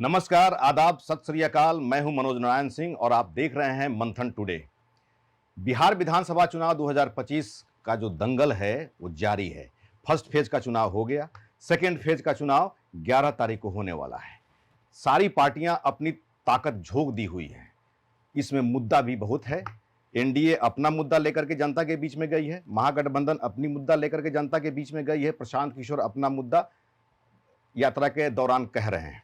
नमस्कार, आदाब, सत श्री अकाल। मैं हूं मनोज नारायण सिंह और आप देख रहे हैं मंथन टुडे। बिहार विधानसभा चुनाव 2025 का जो दंगल है वो जारी है। फर्स्ट फेज का चुनाव हो गया, सेकेंड फेज का चुनाव 11 तारीख को होने वाला है। सारी पार्टियां अपनी ताकत झोंक दी हुई हैं। इसमें मुद्दा भी बहुत है। एनडीए अपना मुद्दा लेकर के जनता के बीच में गई है, महागठबंधन अपनी मुद्दा लेकर के जनता के बीच में गई है, प्रशांत किशोर अपना मुद्दा यात्रा के दौरान कह रहे हैं।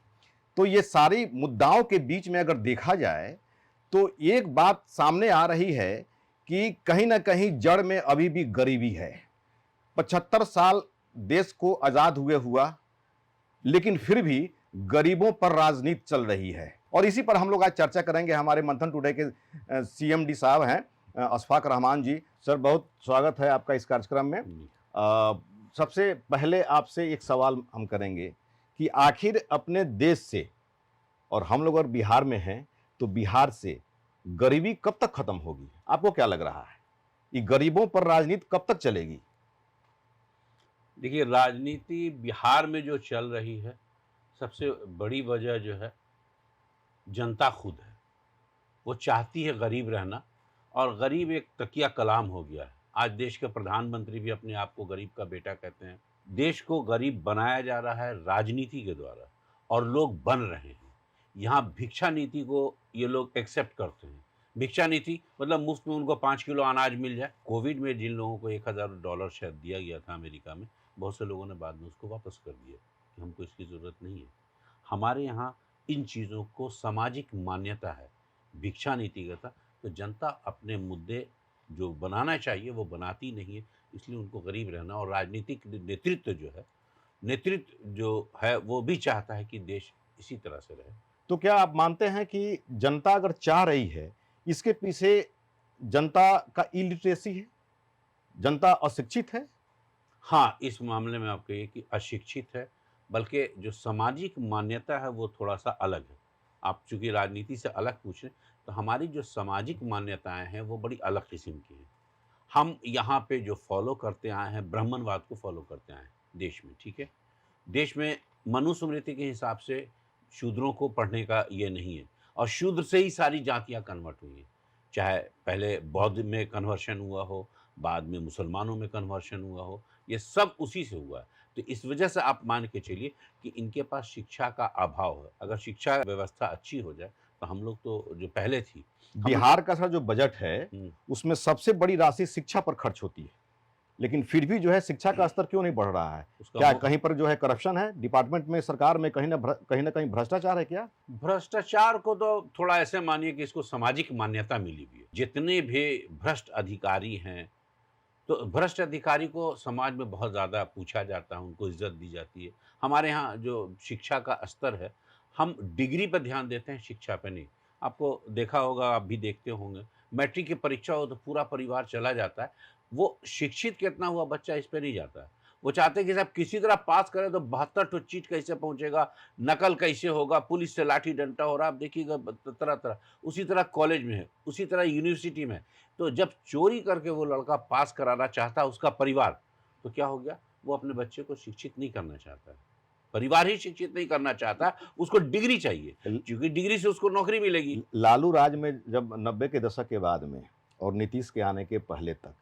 तो ये सारी मुद्दाओं के बीच में अगर देखा जाए तो एक बात सामने आ रही है कि कहीं ना कहीं जड़ में अभी भी गरीबी है। 75 साल देश को आजाद हुए हुआ, लेकिन फिर भी गरीबों पर राजनीति चल रही है। और इसी पर हम लोग आज चर्चा करेंगे। हमारे मंथन टुडे के सीएमडी साहब हैं अशफाक रहमान जी। सर, बहुत स्वागत है आपका इस कार्यक्रम में। सबसे पहले आपसे एक सवाल हम करेंगे कि आखिर अपने देश से, और हम लोग और बिहार में हैं, तो बिहार से गरीबी कब तक खत्म होगी? आपको क्या लग रहा है, ये गरीबों पर राजनीति कब तक चलेगी? देखिए, राजनीति बिहार में जो चल रही है, सबसे बड़ी वजह जो है जनता खुद है। वो चाहती है गरीब रहना, और गरीब एक तकिया कलाम हो गया है। आज देश के प्रधानमंत्री भी अपने आप को गरीब का बेटा कहते हैं। देश को गरीब बनाया जा रहा है राजनीति के द्वारा, और लोग बन रहे हैं। यहाँ भिक्षा नीति को ये लोग एक्सेप्ट करते हैं। भिक्षा नीति मतलब मुफ्त में उनको 5 किलो अनाज मिल जाए। कोविड में जिन लोगों को $1000 शायद दिया गया था अमेरिका में, बहुत से लोगों ने बाद में उसको वापस कर दिया कि हमको इसकी ज़रूरत नहीं है। हमारे यहाँ इन चीज़ों को सामाजिक मान्यता है, भिक्षा नीति का था। तो जनता अपने मुद्दे जो बनाना चाहिए वो बनाती नहीं है, इसलिए उनको गरीब रहना। और राजनीतिक नेतृत्व जो है वो भी चाहता है कि देश इसी तरह से रहे। तो क्या आप मानते हैं कि जनता अगर चाह रही है, इसके पीछे जनता का इलिटरेसी है, जनता अशिक्षित है? हाँ, इस मामले में आप कहिए कि अशिक्षित है, बल्कि जो सामाजिक मान्यता है वो थोड़ा-सा अलग है। आप चूँकि राजनीति से अलग पूछ रहे हैं, तो हमारी जो सामाजिक मान्यताएँ हैं वो बड़ी अलग किस्म की हैं। हम यहाँ पे जो फ़ॉलो करते आए हैं, ब्राह्मणवाद को फ़ॉलो करते आए हैं देश में, ठीक है? देश में मनुस्मृति के हिसाब से शूद्रों को पढ़ने का ये नहीं है, और शूद्र से ही सारी जातियाँ कन्वर्ट हुई हैं। चाहे पहले बौद्ध में कन्वर्शन हुआ हो, बाद में मुसलमानों में कन्वर्शन हुआ हो, ये सब उसी से हुआ है। तो इस वजह से आप मान के चलिए कि इनके पास शिक्षा का अभाव है। अगर शिक्षा व्यवस्था अच्छी हो जाए, तो हम लोग तो जो पहले थी, हम बिहार का सर जो बजट है, हुँ। उसमें सबसे बड़ी राशि शिक्षा पर खर्च होती है, लेकिन फिर भी जो है शिक्षा का स्तर क्यों नहीं बढ़ रहा है? उसका क्या मु कहीं पर जो है करप्शन है डिपार्टमेंट में, सरकार में कहीं ना कहीं भ्रष्टाचार है क्या? भ्रष्टाचार को तो थोड़ा ऐसे मानिए कि इसको सामाजिक मान्यता मिली हुई है। जितने भी भ्रष्ट अधिकारी हैं, तो भ्रष्ट अधिकारी को समाज में बहुत ज़्यादा पूछा जाता है, उनको इज़्ज़त दी जाती है। हमारे यहाँ जो शिक्षा का स्तर है, हम डिग्री पे ध्यान देते हैं, शिक्षा पे नहीं। आपको देखा होगा, आप भी देखते होंगे, मैट्रिक की परीक्षा हो तो पूरा परिवार चला जाता है। वो शिक्षित कितना हुआ बच्चा इस पे नहीं जाता है। वो चाहते हैं कि साहब किसी तरह पास करें, तो 72 ठो चीट कैसे पहुँचेगा, नकल कैसे होगा, पुलिस से लाठी डंडा हो रहा है, आप देखिएगा तरह-तरह। उसी तरह कॉलेज में है, उसी तरह यूनिवर्सिटी में है। तो जब चोरी करके वो लड़का पास कराना चाहता है उसका परिवार, तो क्या हो गया? वो अपने बच्चे को शिक्षित नहीं करना चाहता है। परिवार ही शिक्षित नहीं करना चाहता है, उसको डिग्री चाहिए, ल- क्योंकि डिग्री से उसको नौकरी मिलेगी। लालू राज में जब 90 के दशक के बाद में और नीतीश के आने के पहले तक,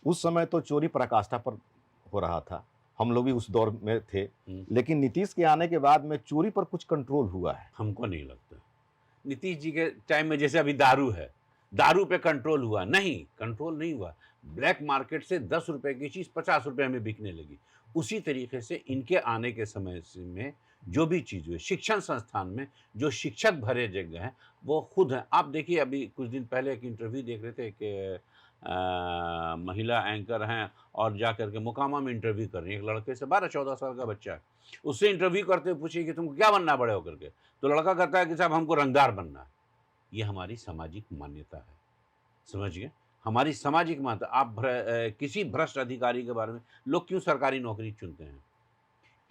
उस समय तो चोरी पराकाष्ठा पर हो रहा था। हम लोग भी उस दौर में थे। हुँ, लेकिन नीतीश के आने के बाद में चोरी पर कुछ कंट्रोल हुआ है। हमको नहीं लगता। नीतीश जी के टाइम में जैसे अभी दारू है, दारू पे कंट्रोल हुआ? नहीं, कंट्रोल नहीं हुआ। ब्लैक मार्केट से ₹10 की चीज़ ₹50 में बिकने लगी। उसी तरीके से इनके आने के समय से में जो भी चीज़ हुई, शिक्षण संस्थान में जो शिक्षक भरे जगह हैं, वो खुद हैं। आप देखिए, अभी कुछ दिन पहले एक इंटरव्यू देख रहे थे कि महिला एंकर हैं और जा कर के मोकामा में इंटरव्यू कर रही हैं एक लड़के से, 12-14 साल का बच्चा है। उससे इंटरव्यू करते हुए पूछिए कि तुमको क्या बनना है बड़े होकर के? तो लड़का कहता है कि साहब हमको रंगदार बनना है। ये हमारी सामाजिक मान्यता है, समझ गए? हमारी सामाजिक मान्यता। आप किसी भ्रष्ट अधिकारी के बारे में लोग क्यों सरकारी नौकरी चुनते हैं?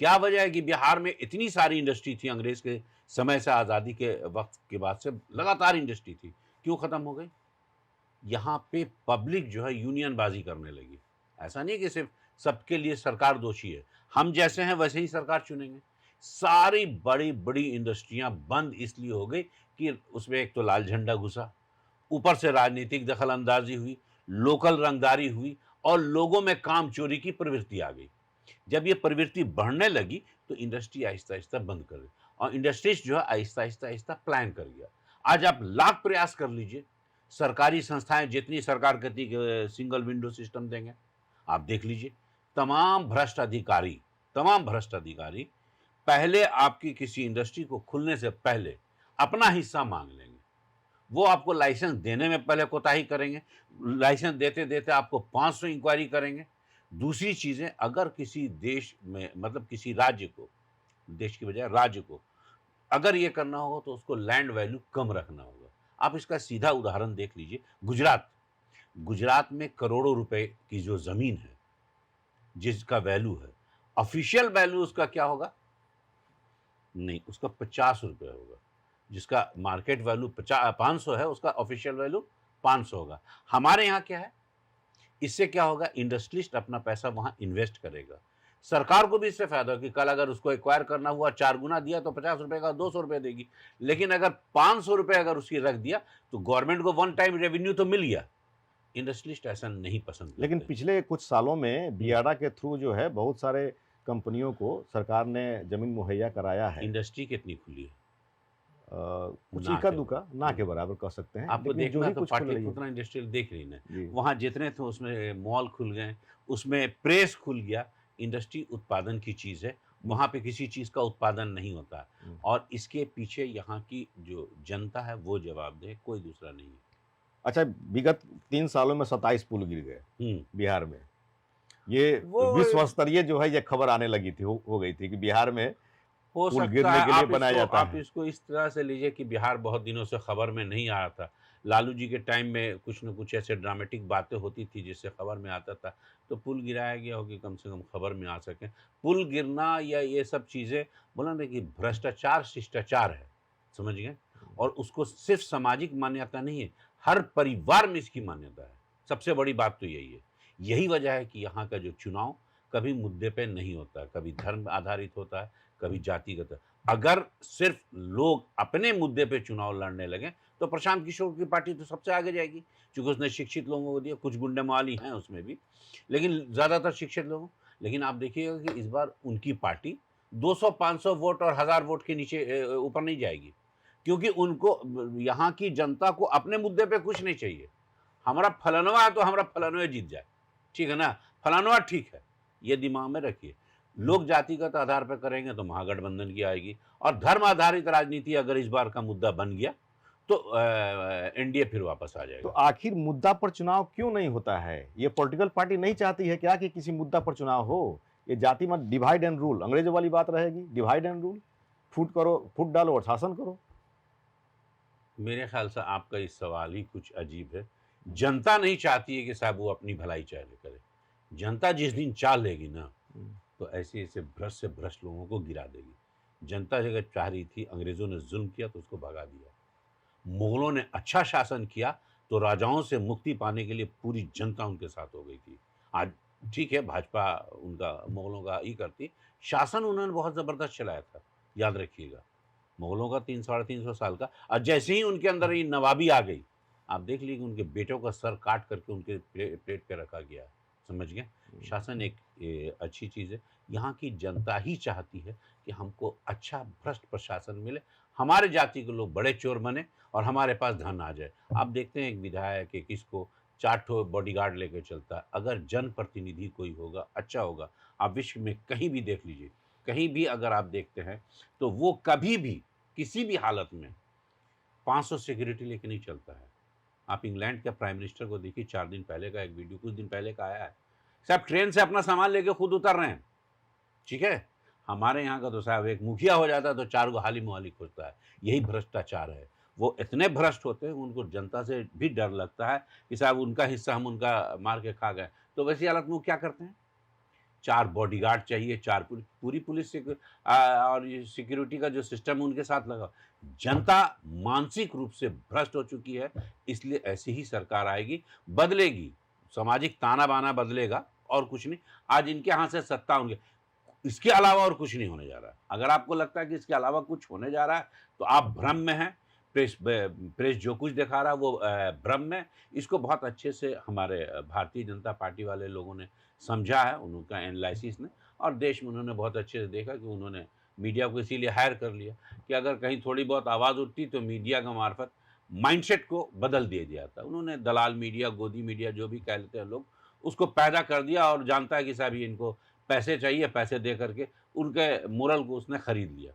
क्या वजह है कि बिहार में इतनी सारी इंडस्ट्री थी अंग्रेज के समय से, आज़ादी के वक़्त के बाद से लगातार इंडस्ट्री थी, क्यों खत्म हो गई? यहाँ पे पब्लिक जो है यूनियनबाज़ी करने लगी। ऐसा नहीं है कि सिर्फ़ सबके लिए सरकार दोषी है। हम जैसे हैं वैसे ही सरकार चुनेंगे। सारी बड़ी बड़ी इंडस्ट्रियां बंद इसलिए हो गई कि उसमें एक तो लाल झंडा घुसा, ऊपर से राजनीतिक दखल अंदाजी हुई, लोकल रंगदारी हुई और लोगों में काम चोरी की प्रवृत्ति आ गई। जब ये प्रवृत्ति बढ़ने लगी तो इंडस्ट्री आहिस्ता आहिस्ता बंद कर दी और इंडस्ट्रीज जो है आहिस्ता आहिस्ता आहिस्ता प्लान कर गया। आज आप लाख प्रयास कर लीजिए, सरकारी संस्थाएं जितनी सरकार कहती है सिंगल विंडो सिस्टम देंगे, आप देख लीजिए तमाम भ्रष्ट अधिकारी पहले आपकी किसी इंडस्ट्री को खुलने से पहले अपना हिस्सा मांग लेंगे। वो आपको लाइसेंस देने में पहले कोताही करेंगे, लाइसेंस देते देते आपको 500 इंक्वायरी करेंगे। दूसरी चीजें, अगर किसी देश में मतलब किसी राज्य को, देश की बजाय राज्य को अगर ये करना हो तो उसको लैंड वैल्यू कम रखना होगा। आप इसका सीधा उदाहरण देख लीजिए, गुजरात में करोड़ों रुपए की जो जमीन है जिसका वैल्यू है, ऑफिशियल वैल्यू उसका क्या होगा? नहीं, उसका 50 रुपये होगा। जिसका मार्केट वैल्यू 500 है, उसका ऑफिशियल वैल्यू 500 होगा। हमारे यहाँ क्या है, इससे क्या होगा, इंडस्ट्रियलिस्ट अपना पैसा वहां इन्वेस्ट करेगा, सरकार को भी इससे फायदा हो कि कल अगर उसको एक्वायर करना हुआ 4 गुना दिया तो 50 रुपए का 200 रुपए देगी। लेकिन अगर 500 रुपए अगर उसकी रख दिया तो गवर्नमेंट को वन टाइम रेवेन्यू तो मिल गया। इंडस्ट्रियलिस्ट ऐसा नहीं पसंद लेकिन करते। पिछले कुछ सालों में बियाडा के थ्रू जो है बहुत सारे कंपनियों को सरकार ने जमीन मुहैया कराया है। इंडस्ट्री कितनी खुली है? कुछ ना इक्का के दुक्का ना के बराबर कह सकते हैं, आपको लेकिन जो देखना ही तो कुछ खुल रही है। पाटलिपुत्रा इंडस्ट्रियल देख रही ना, जी। वहाँ जितने थे उसमें मॉल खुल गए, उसमें प्रेस खुल गया। इंडस्ट्री उत्पादन की चीज़ है, वहाँ पे किसी चीज़ का उत्पादन नहीं होता हम्म। और इसके पीछे यहाँ की जो जनता है वो जवाब दे, कोई दूसरा नहीं है। अच्छा, विगत 3 सालों में 27 पुल गिर गए बिहार में। ये वो विश्व स्तरीय जो है ये खबर आने लगी थी, हो गई थी कि बिहार में हो पुल सकता गिरने है के लिए बनाया जाता आप है। इसको इस तरह से लीजिए कि बिहार बहुत दिनों से खबर में नहीं आ रहा था। लालू जी के टाइम में कुछ न कुछ ऐसे ड्रामेटिक बातें होती थी जिससे खबर में आता था, तो पुल गिराया गया हो कि कम से कम खबर में आ सके। पुल गिरना या ये सब चीज़ें बोला ना कि भ्रष्टाचार शिष्टाचार है, समझ गए? और उसको सिर्फ सामाजिक मान्यता नहीं है, हर परिवार में इसकी मान्यता है। सबसे बड़ी बात तो यही है। यही वजह है कि यहाँ का जो चुनाव कभी मुद्दे पे नहीं होता है, कभी धर्म आधारित होता है, कभी जातिगत। अगर सिर्फ लोग अपने मुद्दे पे चुनाव लड़ने लगे तो प्रशांत किशोर की पार्टी तो सबसे आगे जाएगी, क्योंकि उसने शिक्षित लोगों को दिया, कुछ गुंडे माली हैं उसमें भी, लेकिन ज़्यादातर शिक्षित लोगों। लेकिन आप देखिएगा कि इस बार उनकी पार्टी 200-500 वोट और 1000 वोट के नीचे ऊपर नहीं जाएगी, क्योंकि उनको यहाँ की जनता को अपने मुद्दे पे कुछ नहीं चाहिए। हमारा फलानवा है तो हमारा फलानवा जीत जाए, ठीक है ना, फलानवा ठीक है, ये दिमाग में रखिए। लोग जातिगत आधार पर करेंगे तो महागठबंधन की आएगी, और धर्म आधारित राजनीति अगर इस बार का मुद्दा बन गया तो एनडीए फिर वापस आ तो जाएगा। आखिर मुद्दा पर चुनाव क्यों नहीं होता है? ये पॉलिटिकल पार्टी नहीं चाहती है क्या कि किसी मुद्दा पर चुनाव हो? ये जाति मत डिवाइड एंड रूल, अंग्रेजों वाली बात रहेगी, डिवाइड एंड रूल, फूट डालो और शासन करो। मेरे ख्याल से आपका इस सवाल ही कुछ अजीब है। जनता नहीं चाहती है कि साहब वो अपनी भलाई चाहे करे। जनता जिस दिन चाह लेगी ना तो ऐसे ऐसे भ्रष्ट से भ्रष्ट लोगों को गिरा देगी। जनता अगर चाह रही थी, अंग्रेजों ने जुल्म किया तो उसको भगा दिया, मुगलों ने अच्छा शासन किया तो राजाओं से मुक्ति पाने के लिए पूरी जनता उनके साथ हो गई थी। आज ठीक है, भाजपा उनका मुगलों का ही करती, शासन उन्होंने बहुत ज़बरदस्त चलाया था, याद रखिएगा। मुगलों का 300-350 साल का, और जैसे ही उनके अंदर ये नवाबी आ गई, आप देख लीजिए उनके बेटों का सर काट करके उनके प्लेट पे रखा गया, समझ गए? शासन एक अच्छी चीज़ है। यहाँ की जनता ही चाहती है कि हमको अच्छा भ्रष्ट प्रशासन मिले, हमारे जाति के लोग बड़े चोर बने और हमारे पास धन आ जाए। आप देखते हैं एक विधायक एक किसको 4 ठो बॉडीगार्ड लेके चलता है। अगर जनप्रतिनिधि कोई होगा, अच्छा होगा, आप विश्व में कहीं भी देख लीजिए, कहीं भी अगर आप देखते हैं तो वो कभी भी किसी भी हालत में 500 सिक्योरिटी लेके नहीं चलता है। आप इंग्लैंड के प्राइम मिनिस्टर को देखिए, 4 दिन पहले का एक वीडियो कुछ दिन पहले का आया है, साहब ट्रेन से अपना सामान लेके खुद उतर रहे हैं, ठीक है? हमारे यहाँ का तो साहब एक मुखिया हो जाता है तो 4 गो हाली मोहाली खोजता है। यही भ्रष्टाचार है। वो इतने भ्रष्ट होते हैं, उनको जनता से भी डर लगता है कि साहब उनका हिस्सा हम उनका मार के खा गए। तो वैसी हालत में वो क्या करते हैं? 4 बॉडीगार्ड चाहिए, 4 पूरी पुलिस और ये सिक्योरिटी का जो सिस्टम है उनके साथ लगा। जनता मानसिक रूप से भ्रष्ट हो चुकी है, इसलिए ऐसी ही सरकार आएगी, बदलेगी, सामाजिक ताना-बाना बदलेगा और कुछ नहीं। आज इनके हाथ से सत्ता होंगे, इसके अलावा और कुछ नहीं होने जा रहा है। अगर आपको लगता है कि इसके अलावा कुछ होने जा रहा है, तो आप भ्रम में हैं। प्रेस जो कुछ दिखा रहा है वो भ्रम में। इसको बहुत अच्छे से हमारे भारतीय जनता पार्टी वाले लोगों ने समझा है, उनका एनालिसिस ने, और देश में उन्होंने बहुत अच्छे से देखा कि उन्होंने मीडिया को इसीलिए हायर कर लिया कि अगर कहीं थोड़ी बहुत आवाज़ उठती तो मीडिया के मार्फत माइंडसेट को बदल दिया जाता। उन्होंने दलाल मीडिया, गोदी मीडिया जो भी कह लेते हैं लोग, उसको पैदा कर दिया और जानता है कि साहब ये इनको पैसे चाहिए, पैसे दे करके उनके मोरल को उसने खरीद लिया।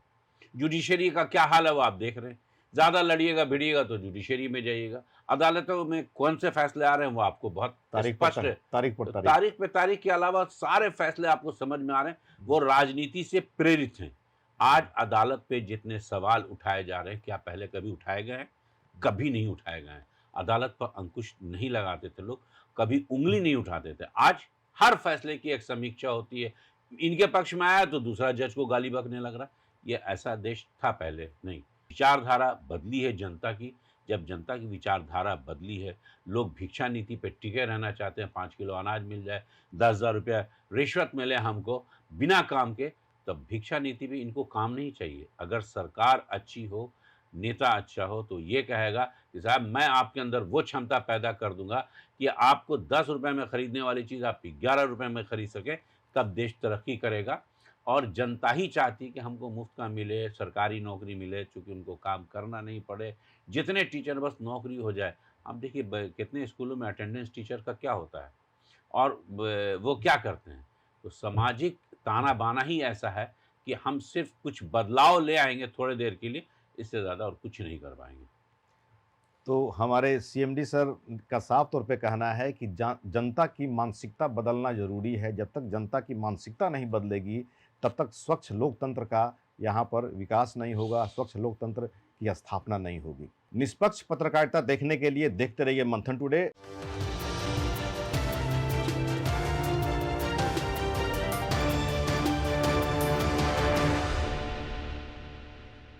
जुडिशरी का क्या हाल है वो आप देख रहे हैं। ज़्यादा लड़िएगा भिड़िएगा तो जुडिशरी में जाइएगा। अदालतों में कौन से फैसले आ रहे हैं वो आपको बहुत स्पष्ट है। तारीख पर तारीख। तारीख पे तारीख के अलावा सारे फैसले आपको समझ में आ रहे हैं, वो राजनीति से प्रेरित हैं। आज अदालत पे जितने सवाल उठाए जा रहे हैं, क्या पहले कभी उठाए गए हैं? कभी नहीं उठाए गए हैं। अदालत पर अंकुश नहीं लगाते थे लोग, कभी उंगली नहीं उठाते थे। आज हर फैसले की एक समीक्षा होती है। इनके पक्ष में आया तो दूसरा जज को गाली बकने लग रहा है। ये ऐसा देश था पहले नहीं। विचारधारा बदली है जनता की। जब जनता की विचारधारा बदली है, लोग भिक्षा नीति पे टिके रहना चाहते हैं। 5 किलो अनाज मिल जाए, 10,000 रुपया रिश्वत मिले हमको बिना काम के, तब भिक्षा नीति पे इनको काम नहीं चाहिए। अगर सरकार अच्छी हो, नेता अच्छा हो, तो ये कहेगा कि साहब मैं आपके अंदर वो क्षमता पैदा कर दूंगा कि आपको 10 रुपए में खरीदने वाली चीज़ आप 11 रुपए में खरीद सकें, तब देश तरक्की करेगा। और जनता ही चाहती कि हमको मुफ्त का मिले, सरकारी नौकरी मिले, चूँकि उनको काम करना नहीं पड़े। जितने टीचर बस नौकरी हो जाए। आप देखिए कितने स्कूलों में अटेंडेंस टीचर का क्या होता है और वो क्या करते हैं। तो सामाजिक ताना-बाना ही ऐसा है कि हम सिर्फ़ कुछ बदलाव ले आएँगे थोड़ी देर के लिए, इससे ज़्यादा और कुछ नहीं कर पाएँगे। तो हमारे सीएमडी सर का साफ तौर पे कहना है कि जनता की मानसिकता बदलना ज़रूरी है। जब तक जनता की मानसिकता नहीं बदलेगी, तब तक स्वच्छ लोकतंत्र का यहाँ पर विकास नहीं होगा, स्वच्छ लोकतंत्र की स्थापना नहीं होगी। निष्पक्ष पत्रकारिता देखने के लिए देखते रहिए मंथन टुडे।